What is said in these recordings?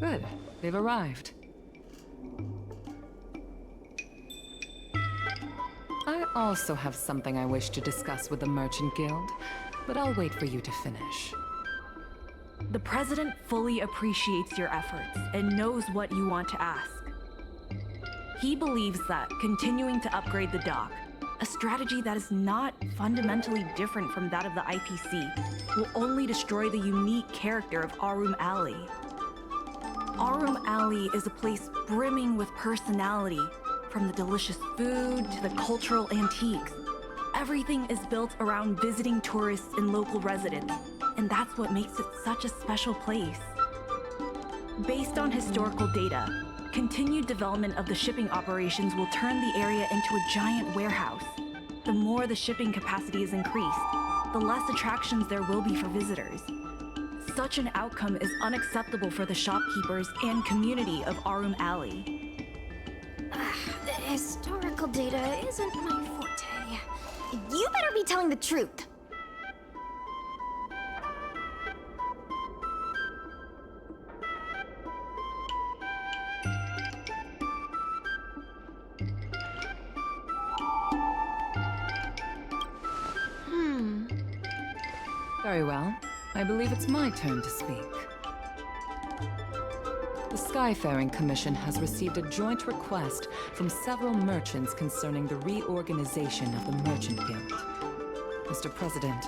Good. They've arrived. I also have something I wish to discuss with the Merchant Guild, but I'll wait for you to finish. The President fully appreciates your efforts and knows what you want to ask. He believes that continuing to upgrade the dock, a strategy that is not fundamentally different from that of the IPC, will only destroy the unique character of Aurum Alley. Aurum Alley is a place brimming with personality, from the delicious food to the cultural antiques. Everything is built around visiting tourists and local residents, and that's what makes it such a special place. Based on historical data, continued development of the shipping operations will turn the area into a giant warehouse. The more the shipping capacity is increased, the less attractions there will be for visitors. Such an outcome is unacceptable for the shopkeepers and community of Aurum Alley. Historical data isn't my forte. You better be telling the truth. Very well. I believe it's my turn to speak. The Skyfaring Commission has received a joint request from several merchants concerning the reorganization of the Merchant Guild. Mr. President,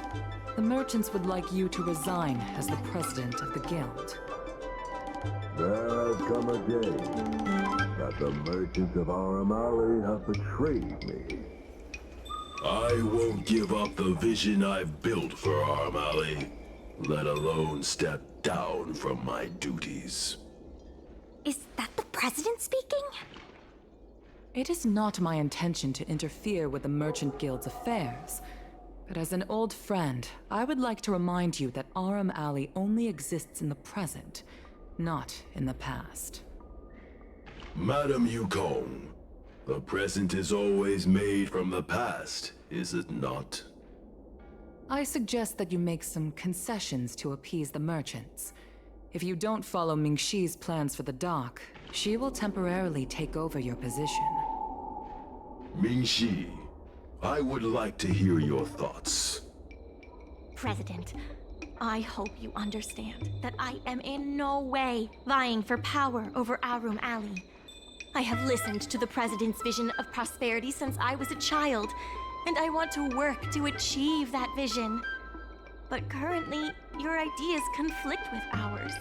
the merchants would like you to resign as the president of the guild. There has come a day that the merchants of Aurum Alley have betrayed me. I won't give up the vision I've built for Aurum Alley, let alone step down from my duties. Is that the president speaking? It is not my intention to interfere with the Merchant Guild's affairs, but as an old friend, I would like to remind you that Aurum Alley only exists in the present, not in the past. Madam Yukong, the present is always made from the past, is it not? I suggest that you make some concessions to appease the merchants. If you don't follow Mingxi's plans for the dock, she will temporarily take over your position. Mingxi, I would like to hear your thoughts. President, I hope you understand that I am in no way vying for power over Aurum Alley. I have listened to the President's vision of prosperity since I was a child, and I want to work to achieve that vision. But currently, your ideas conflict with ours.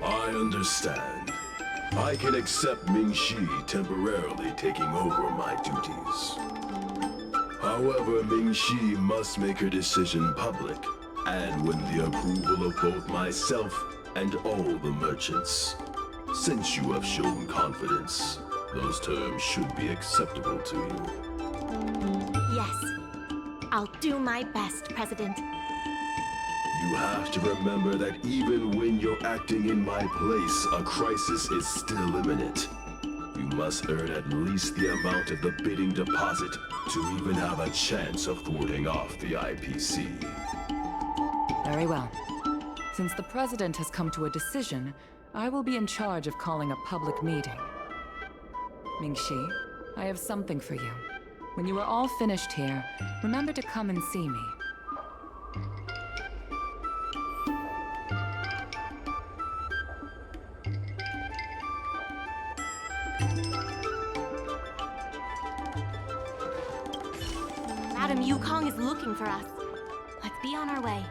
I understand. I can accept Mingxi temporarily taking over my duties. However, Mingxi must make her decision public, and win the approval of both myself and all the merchants. Since you have shown confidence, those terms should be acceptable to you. Yes, I'll do my best, President. You have to remember that even when you're acting in my place, a crisis is still imminent. You must earn at least the amount of the bidding deposit to even have a chance of thwarting off the IPC. Very well. Since the President has come to a decision, I will be in charge of calling a public meeting. Mingxi, I have something for you. When you are all finished here, remember to come and see me. Madam Yukong is looking for us. Let's be on our way.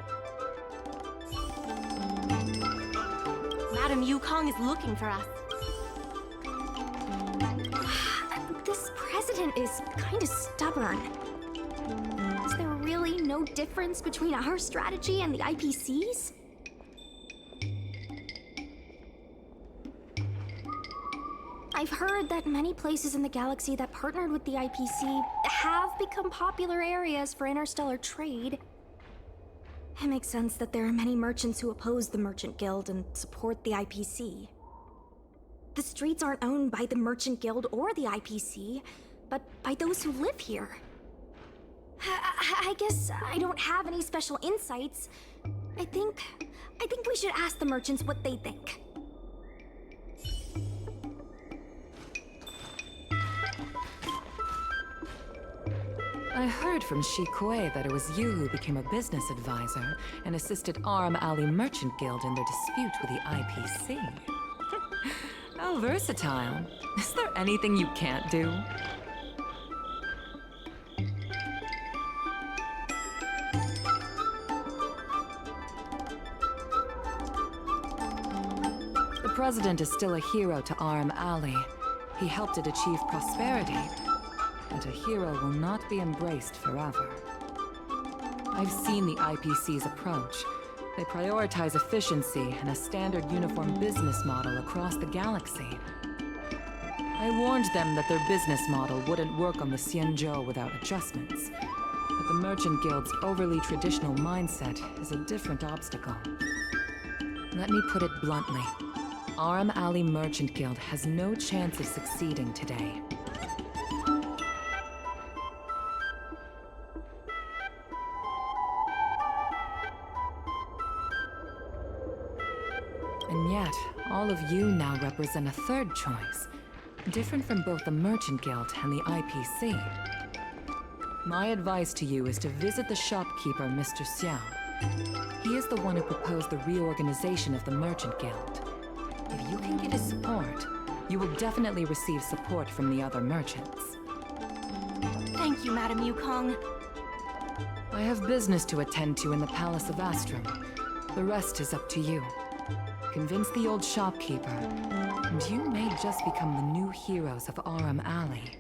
Madam Yukong is looking for us. This president is kind of stubborn. Is there really no difference between our strategy and the IPC's? I've heard that many places in the galaxy that partnered with the IPC have become popular areas for interstellar trade. It makes sense that there are many merchants who oppose the Merchant Guild and support the IPC. The streets aren't owned by the Merchant Guild or the IPC, but by those who live here. I guess I don't have any special insights. I think we should ask the merchants what they think. I heard from Shikue that it was you who became a business advisor and assisted Aurum Alley Merchant Guild in their dispute with the IPC. How versatile. Is there anything you can't do? The president is still a hero to Aurum Alley. He helped it achieve prosperity, but a hero will not be embraced forever. I've seen the IPC's approach. They prioritize efficiency and a standard uniform business model across the galaxy. I warned them that their business model wouldn't work on the Xianzhou without adjustments. But the Merchant Guild's overly traditional mindset is a different obstacle. Let me put it bluntly. Aurum Alley Merchant Guild has no chance of succeeding today. And yet, all of you now represent a third choice, different from both the Merchant Guild and the IPC. My advice to you is to visit the shopkeeper, Mr. Xiao. He is the one who proposed the reorganization of the Merchant Guild. If you can get his support, you will definitely receive support from the other merchants. Thank you, Madam Yukong. I have business to attend to in the Palace of Astrum. The rest is up to you. Convince the old shopkeeper, and you may just become the new heroes of Aurum Alley.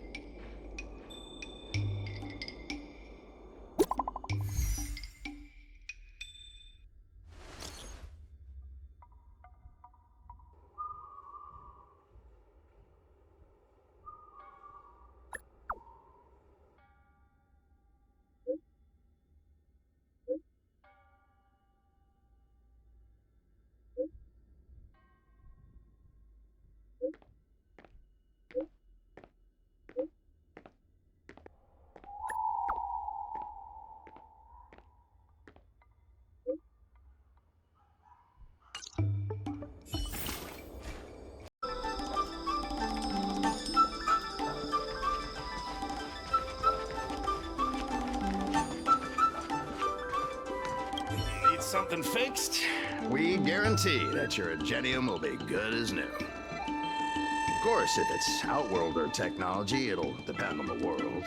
Something fixed, we guarantee that your Ingenium will be good as new. Of course, if it's Outworlder technology, it'll depend on the world.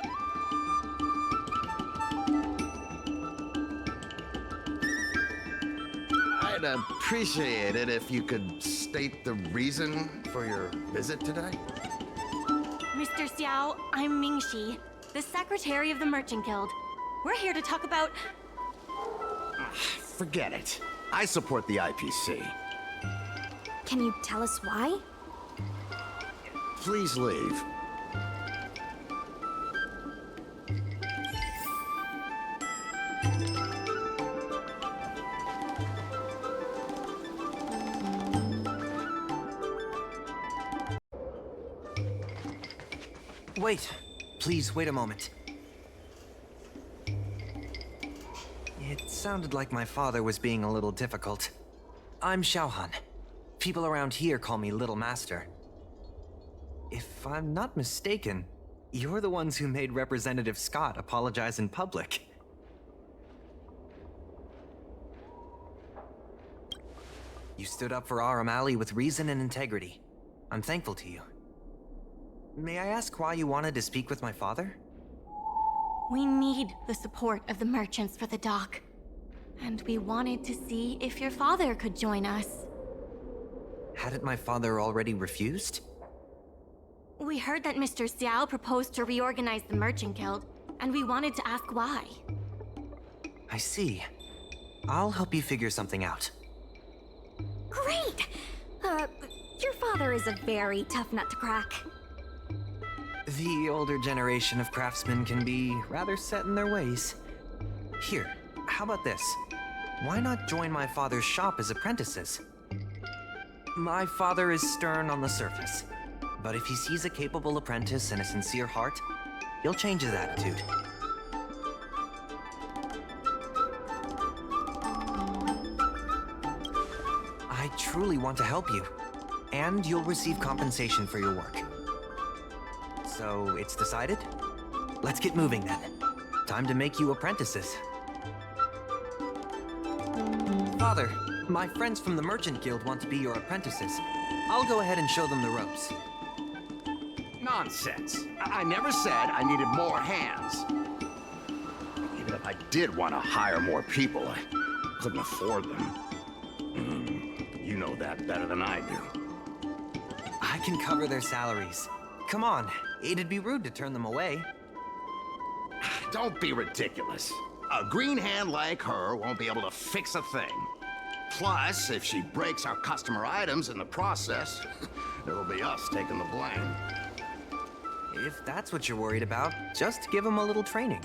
I'd appreciate it if you could state the reason for your visit today. Mr. Xiao, I'm Mingxi, the secretary of the Merchant Guild. We're here to talk about... Forget it. I support the IPC. Can you tell us why? Please leave. Wait. Please, wait a moment. It sounded like my father was being a little difficult. I'm Xiaohan. People around here call me Little Master. If I'm not mistaken, you're the ones who made Representative Scott apologize in public. You stood up for Aurum Alley with reason and integrity. I'm thankful to you. May I ask why you wanted to speak with my father? We need the support of the merchants for the dock. And we wanted to see if your father could join us. Hadn't my father already refused? We heard that Mr. Xiao proposed to reorganize the Merchant Guild, and we wanted to ask why. I see. I'll help you figure something out. Great! Your father is a very tough nut to crack. The older generation of craftsmen can be rather set in their ways. Here, how about this? Why not join my father's shop as apprentices? My father is stern on the surface, but if he sees a capable apprentice and a sincere heart, he'll change his attitude. truly want to help you. And you'll receive compensation for your work. So, it's decided? Let's get moving then. Time to make you apprentices. Father, my friends from the Merchant Guild want to be your apprentices. I'll go ahead and show them the ropes. Nonsense. I never said I needed more hands. Even if I did want to hire more people, I couldn't afford them. You know that better than I do. I can cover their salaries. Come on, it'd be rude to turn them away. Don't be ridiculous. A green hand like her won't be able to fix a thing. Plus, if she breaks our customer items in the process, it'll be us taking the blame. If that's what you're worried about, just give them a little training.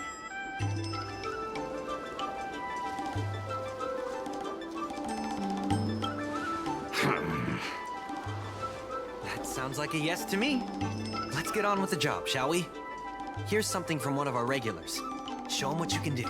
That sounds like a yes to me. Let's get on with the job, shall we? Here's something from one of our regulars. Show them what you can do.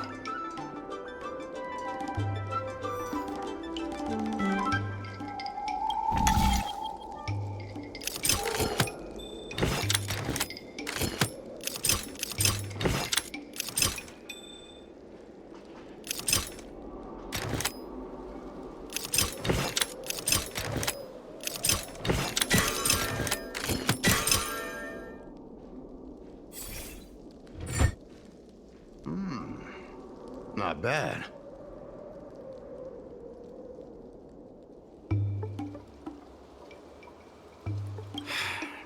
Not bad.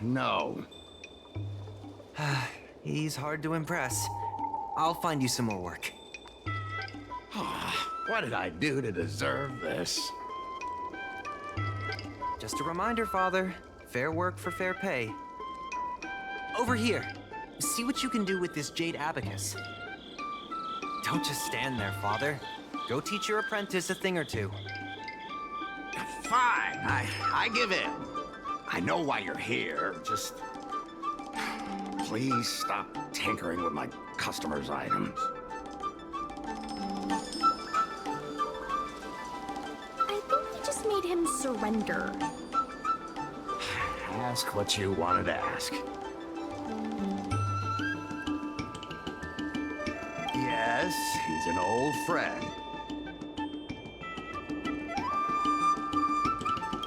No. He's hard to impress. I'll find you some more work. What did I do to deserve this? Just a reminder, Father. Fair work for fair pay. Over here. See what you can do with this jade abacus. Don't just stand there, Father. Go teach your apprentice a thing or two. Fine, I give in. I know why you're here, just... Please stop tinkering with my customers' items. I think we just made him surrender. Ask what you wanted to ask. Yes, he's an old friend.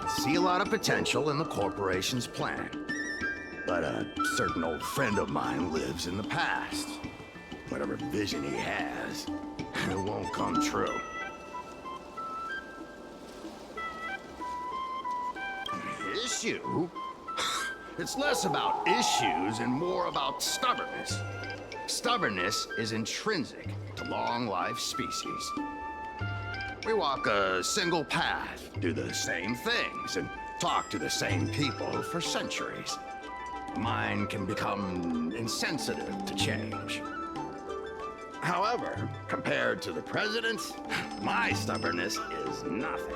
See a lot of potential in the corporation's plan. But a certain old friend of mine lives in the past. Whatever vision he has, it won't come true. Issue? It's less about issues and more about stubbornness. Stubbornness is intrinsic to long-life species. We walk a single path, do the same things, and talk to the same people for centuries. The mind can become insensitive to change. However, compared to the president, my stubbornness is nothing.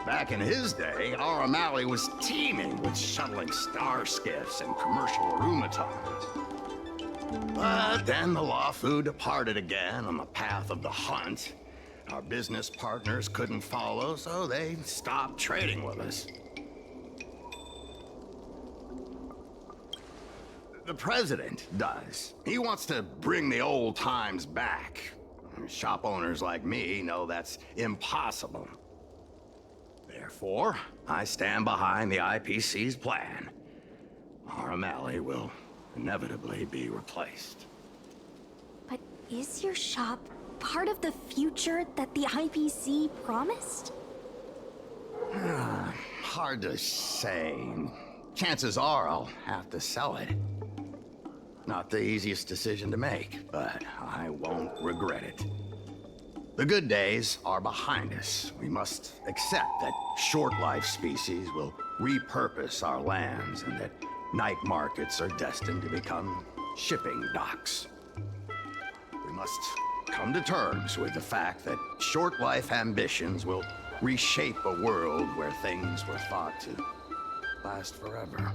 Back in his day, Aurum was teeming with shuttling star skiffs and commercial aromatons. But then the Lawfu departed again on the path of the hunt. Our business partners couldn't follow, so they stopped trading with us. The president does. He wants to bring the old times back. Shop owners like me know that's impossible. Therefore, I stand behind the IPC's plan. Aurum will inevitably be replaced. But is your shop part of the future that the IPC promised? Hard to say. Chances are I'll have to sell it. Not the easiest decision to make, but I won't regret it. The good days are behind us. We must accept that short-life species will repurpose our lands and that night markets are destined to become shipping docks. We must come to terms with the fact that short-life ambitions will reshape a world where things were thought to last forever.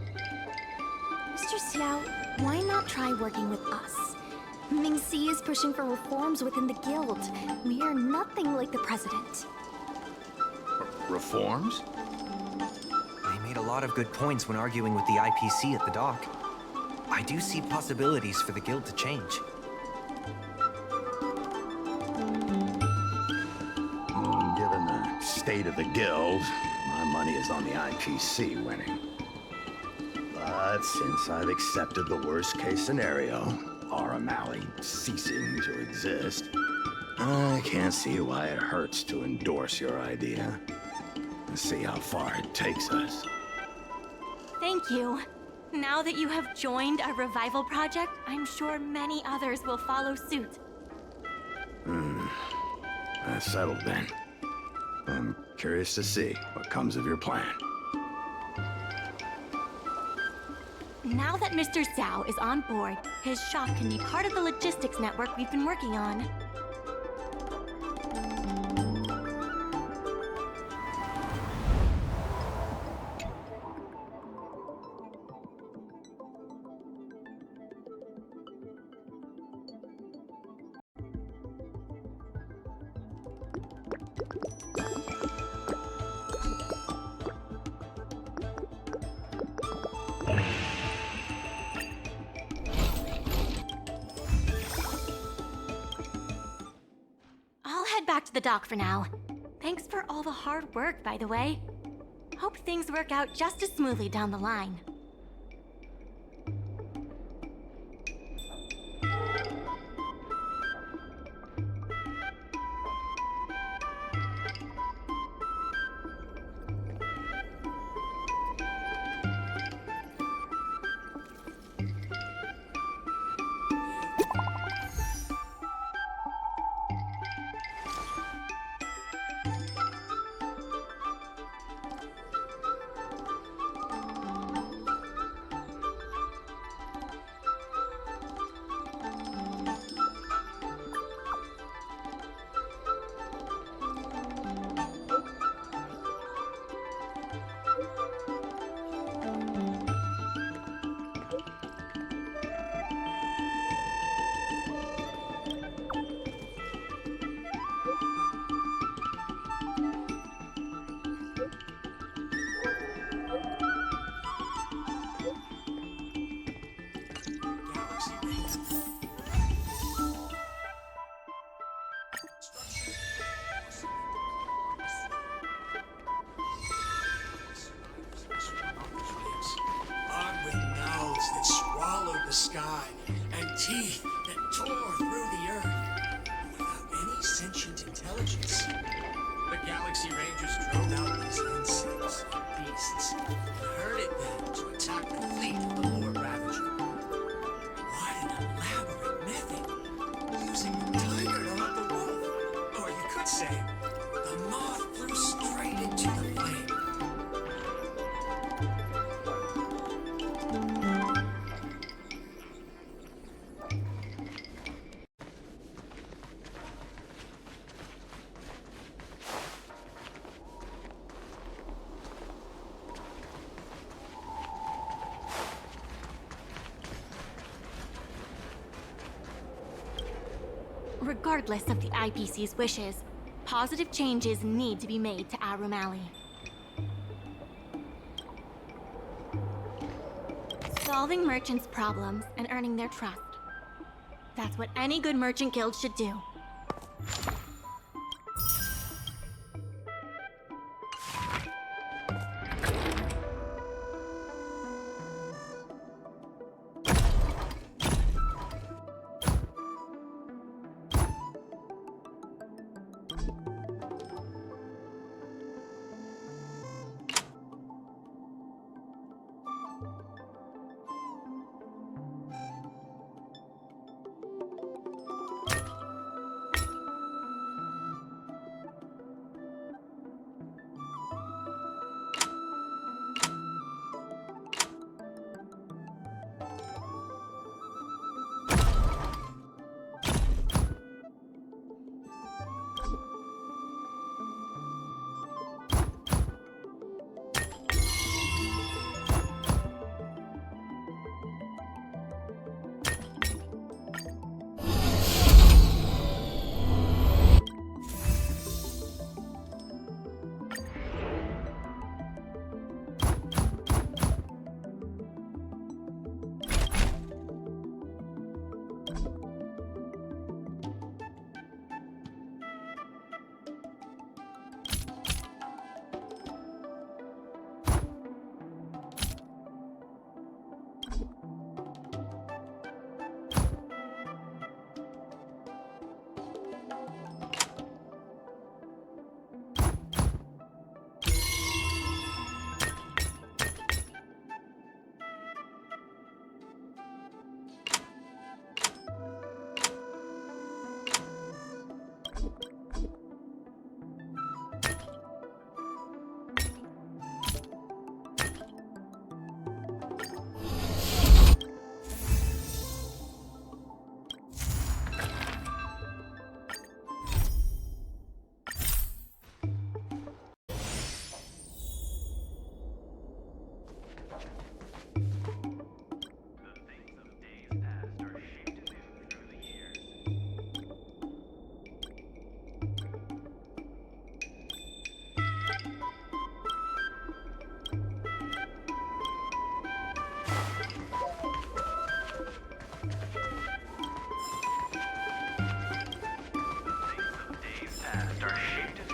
Mr. Xiao, why not try working with us? Mingxi is pushing for reforms within the guild. We are nothing like the president. Reforms? lot of good points when arguing with the IPC at the dock. I do see possibilities for the guild to change. Given the state of the guild, my money is on the IPC winning. But since I've accepted the worst-case scenario, Aurum ceasing to exist, I can't see why it hurts to endorse your idea and see how far it takes us. Thank you. Now that you have joined our revival project, I'm sure many others will follow suit. That's settled then. I'm curious to see what comes of your plan. Now that Mr. Zhao is on board, his shop can be part of the logistics network we've been working on. I'll head back to the dock for now. Thanks for all the hard work, by the way. Hope things work out just as smoothly down the line. Armed with mouths that swallowed the sky and teeth that tore through the earth, but without any sentient intelligence. The Galaxy Rangers drove out these insects and beasts and herded them to attack the fleet of the Lord Ravager. What an elaborate method, using the tiger to hunt the wolf. Or you could say, the moth flew straight into the flame. Regardless of the IPC's wishes, positive changes need to be made to Aurum Alley. Solving merchants' problems and earning their trust. That's what any good merchant guild should do. past are shaped as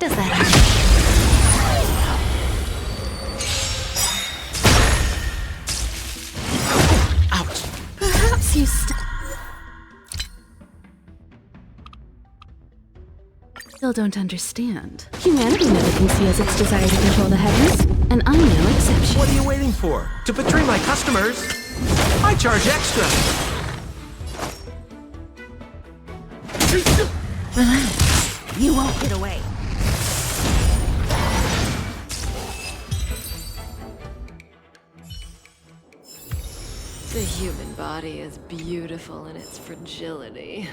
Does that Perhaps you still don't understand. Humanity never conceals its desire to control the heavens, and I'm no exception. What are you waiting for? To betray my customers? I charge extra. Relax. You won't get away. The human body is beautiful in its fragility.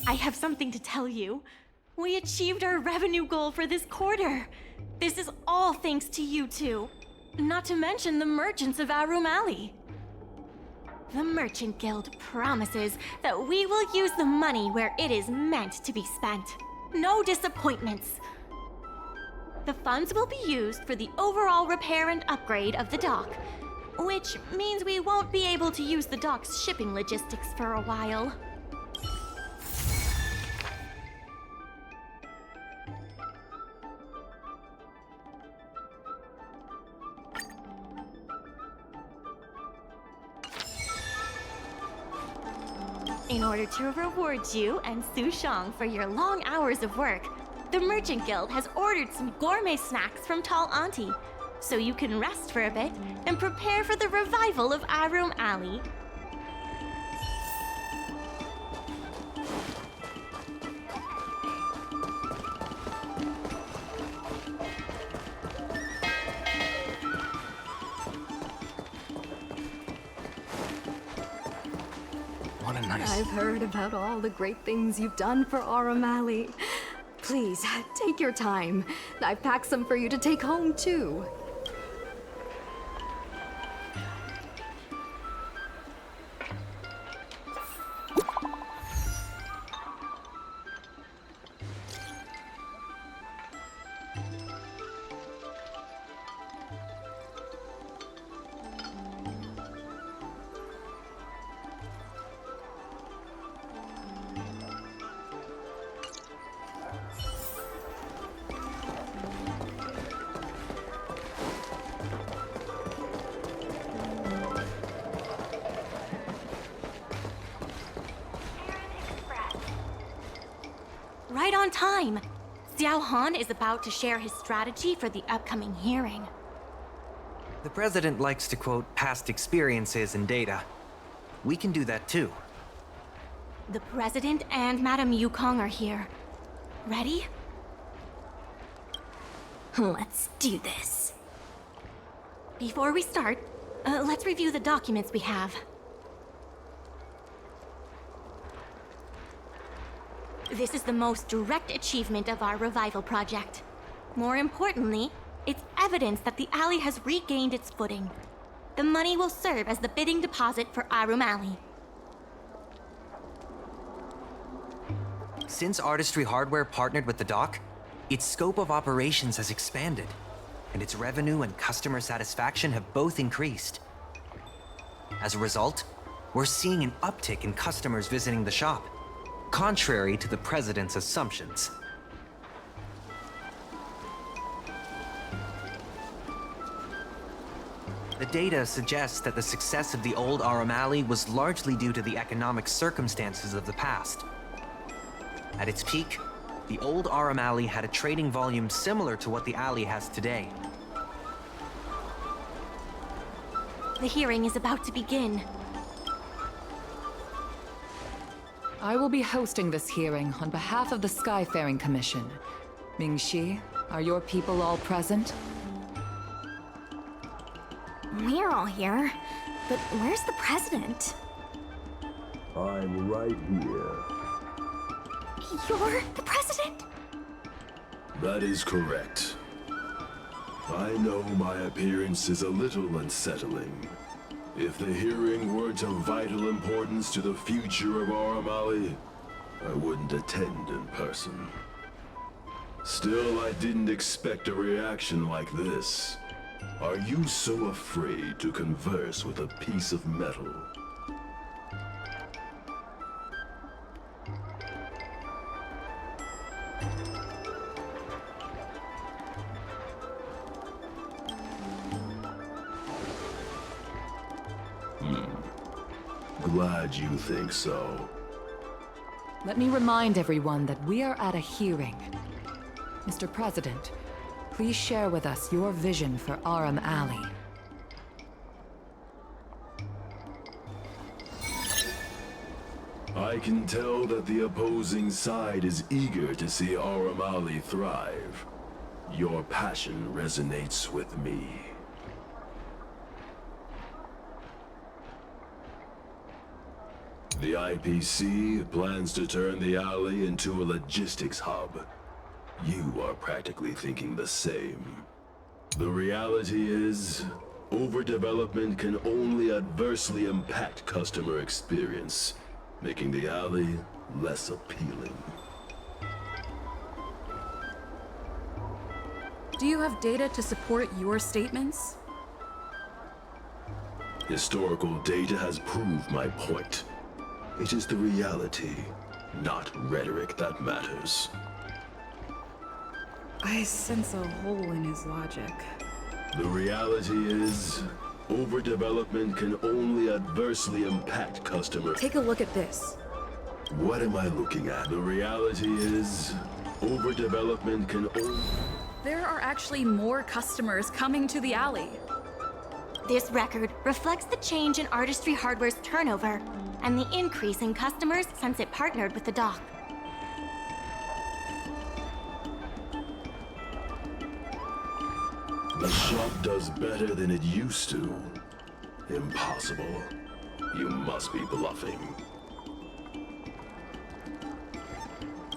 I have something to tell you. We achieved our revenue goal for this quarter. This is all thanks to you two. Not to mention the merchants of Aurum Alley. The Merchant Guild promises that we will use the money where it is meant to be spent. No disappointments. The funds will be used for the overall repair and upgrade of the dock, which means we won't be able to use the dock's shipping logistics for a while. In order to reward you and Su Shang for your long hours of work, the Merchant Guild has ordered some gourmet snacks from Tall Auntie, so you can rest for a bit and prepare for the revival of Aurum Alley. What a nice... I've heard about all the great things you've done for Aurum Alley. Please, take your time. I've packed some for you to take home, too. Right on time! Xiao Han is about to share his strategy for the upcoming hearing. The president likes to quote past experiences and data. We can do that too. The president and Madame Yukong are here. Ready? Let's do this. Before we start, let's review the documents we have. This is the most direct achievement of our revival project. More importantly, it's evidence that the alley has regained its footing. The money will serve as the bidding deposit for Aurum Alley. Since Artistry Hardware partnered with the dock, its scope of operations has expanded, and its revenue and customer satisfaction have both increased. As a result, we're seeing an uptick in customers visiting the shop, contrary to the president's assumptions. The data suggests that the success of the old Aurum Alley was largely due to the economic circumstances of the past. At its peak, the old Aurum Alley had a trading volume similar to what the alley has today. The hearing is about to begin. I will be hosting this hearing on behalf of the Skyfaring Commission. Ming-Shi, are your people all present? We're all here, but where's the president? I'm right here. You're the president? That is correct. I know my appearance is a little unsettling. If the hearing weren't of vital importance to the future of Aurum Alley, I wouldn't attend in person. Still, I didn't expect a reaction like this. Are you so afraid to converse with a piece of metal? Glad you think so. Let me remind everyone that we are at a hearing. Mr. President, please share with us your vision for Aurum Alley. I can tell that the opposing side is eager to see Aurum Alley thrive. Your passion resonates with me. The IPC plans to turn the alley into a logistics hub. You are practically thinking the same. The reality is, overdevelopment can only adversely impact customer experience, making the alley less appealing. Do you have data to support your statements? Historical data has proved my point. It is the reality, not rhetoric, that matters. I sense a hole in his logic. The reality is, overdevelopment can only adversely impact customer. Take a look at this. What am I looking at? The reality is, overdevelopment can only... There are actually more customers coming to the alley. This record reflects the change in Artistry Hardware's turnover and the increase in customers since it partnered with the dock. The shop does better than it used to. Impossible. You must be bluffing.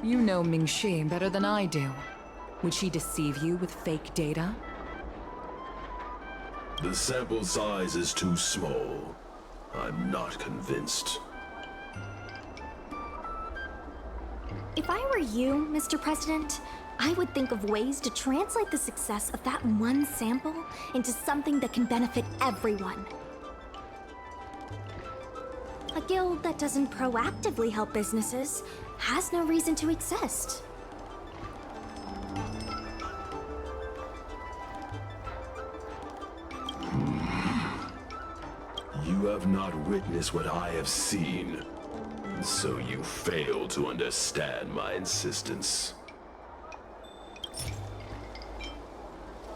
You know Mingxi better than I do. Would she deceive you with fake data? The sample size is too small. I'm not convinced. If I were you, Mr. President, I would think of ways to translate the success of that one sample into something that can benefit everyone. A guild that doesn't proactively help businesses has no reason to exist. You have not witnessed what I have seen, so you fail to understand my insistence.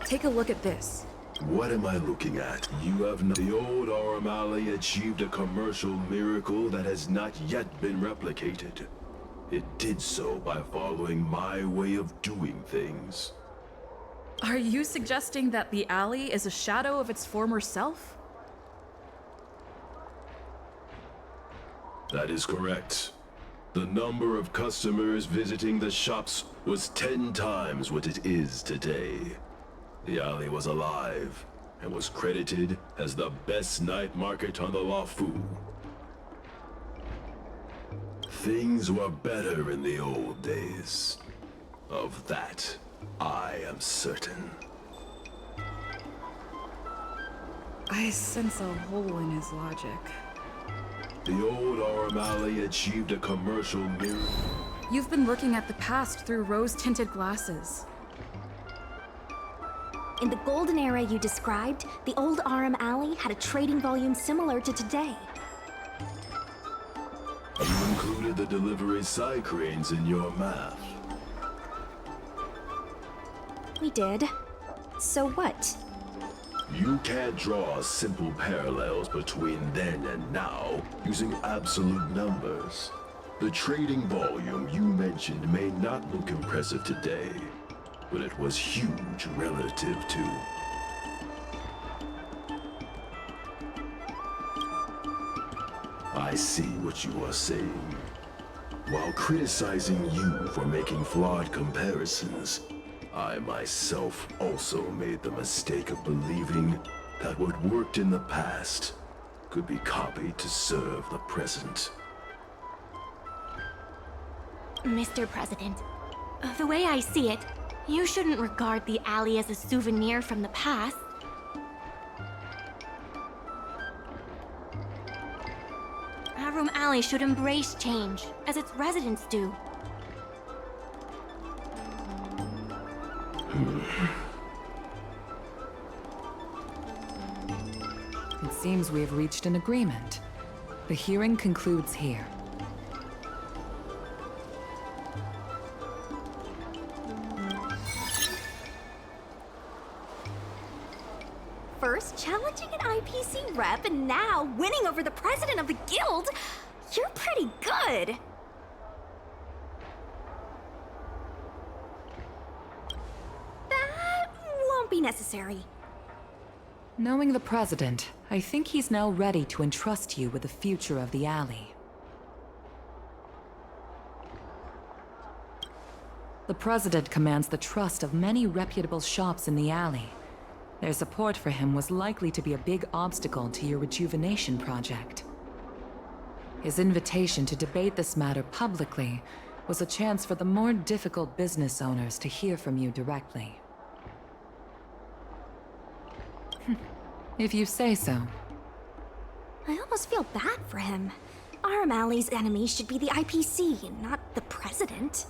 Take a look at this. What am I looking at? You have not... The old Aurum Alley achieved a commercial miracle that has not yet been replicated. It did so by following my way of doing things. Are you suggesting that the alley is a shadow of its former self? That is correct. The number of customers visiting the shops was 10 times what it is today. The alley was alive and was credited as the best night market on the Luofu. Things were better in the old days. Of that, I am certain. I sense a hole in his logic. The old Aurum Alley achieved a commercial miracle. You've been looking at the past through rose-tinted glasses. In the golden era you described, the old Aurum Alley had a trading volume similar to today. You included the delivery side cranes in your math. We did. So what? You can't draw simple parallels between then and now using absolute numbers. The trading volume you mentioned may not look impressive today, but it was huge relative to... I see what you are saying. While criticizing you for making flawed comparisons, I myself also made the mistake of believing that what worked in the past could be copied to serve the present. Mr. President, the way I see it, you shouldn't regard the alley as a souvenir from the past. Aurum Alley should embrace change, as its residents do. It seems we have reached an agreement. The hearing concludes here. First challenging an IPC rep and now winning over the president of the guild? You're pretty good! That won't be necessary. Knowing the president, I think he's now ready to entrust you with the future of the alley. The President commands the trust of many reputable shops in the alley. Their support for him was likely to be a big obstacle to your rejuvenation project. His invitation to debate this matter publicly was a chance for the more difficult business owners to hear from you directly. If you say so. I almost feel bad for him. Aurum Alley's enemies should be the IPC, not the President.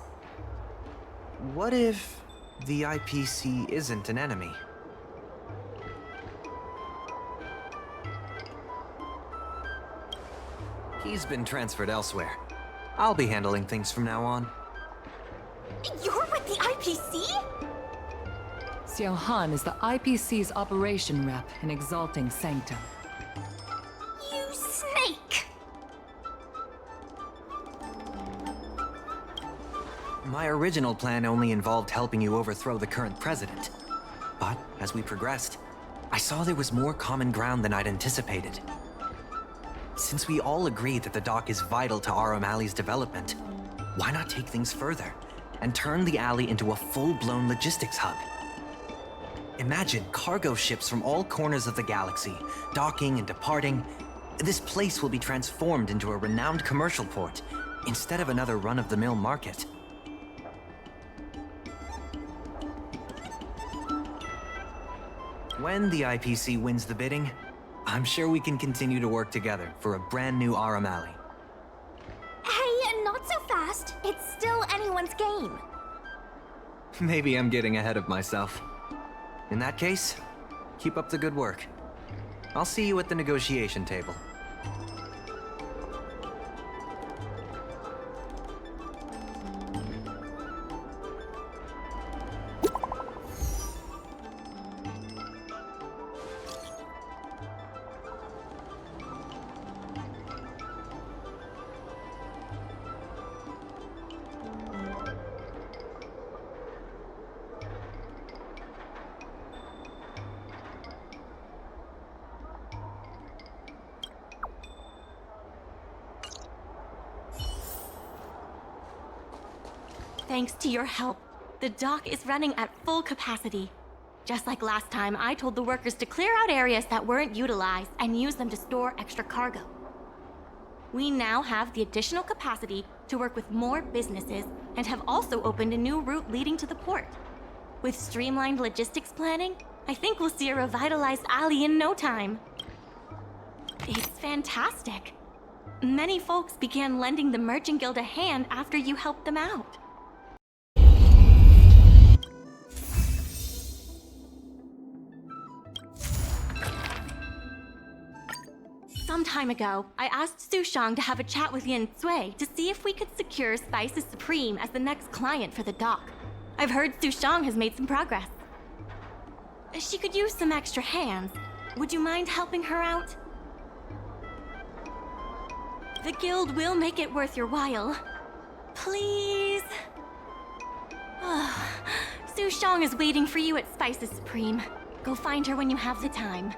What if the IPC isn't an enemy? He's been transferred elsewhere. I'll be handling things from now on. You're with the IPC? Xiao Han is the IPC's operation rep in Exalting Sanctum. You snake! My original plan only involved helping you overthrow the current president. But as we progressed, I saw there was more common ground than I'd anticipated. Since we all agree that the dock is vital to Aurum Alley's development, why not take things further and turn the alley into a full-blown logistics hub? Imagine cargo ships from all corners of the galaxy, docking and departing. This place will be transformed into a renowned commercial port, instead of another run-of-the-mill market. When the IPC wins the bidding, I'm sure we can continue to work together for a brand new Aurum Alley. Hey, not so fast. It's still anyone's game. Maybe I'm getting ahead of myself. In that case, keep up the good work. I'll see you at the negotiation table. Thanks to your help, the dock is running at full capacity. Just like last time, I told the workers to clear out areas that weren't utilized and use them to store extra cargo. We now have the additional capacity to work with more businesses and have also opened a new route leading to the port. With streamlined logistics planning, I think we'll see a revitalized alley in no time. It's fantastic. Many folks began lending the Merchant Guild a hand after you helped them out. Some time ago, I asked Sushang to have a chat with Yin Sui to see if we could secure Spices Supreme as the next client for the dock. I've heard Sushang has made some progress. She could use some extra hands. Would you mind helping her out? The guild will make it worth your while. Please? Sushang is waiting for you at Spices Supreme. Go find her when you have the time.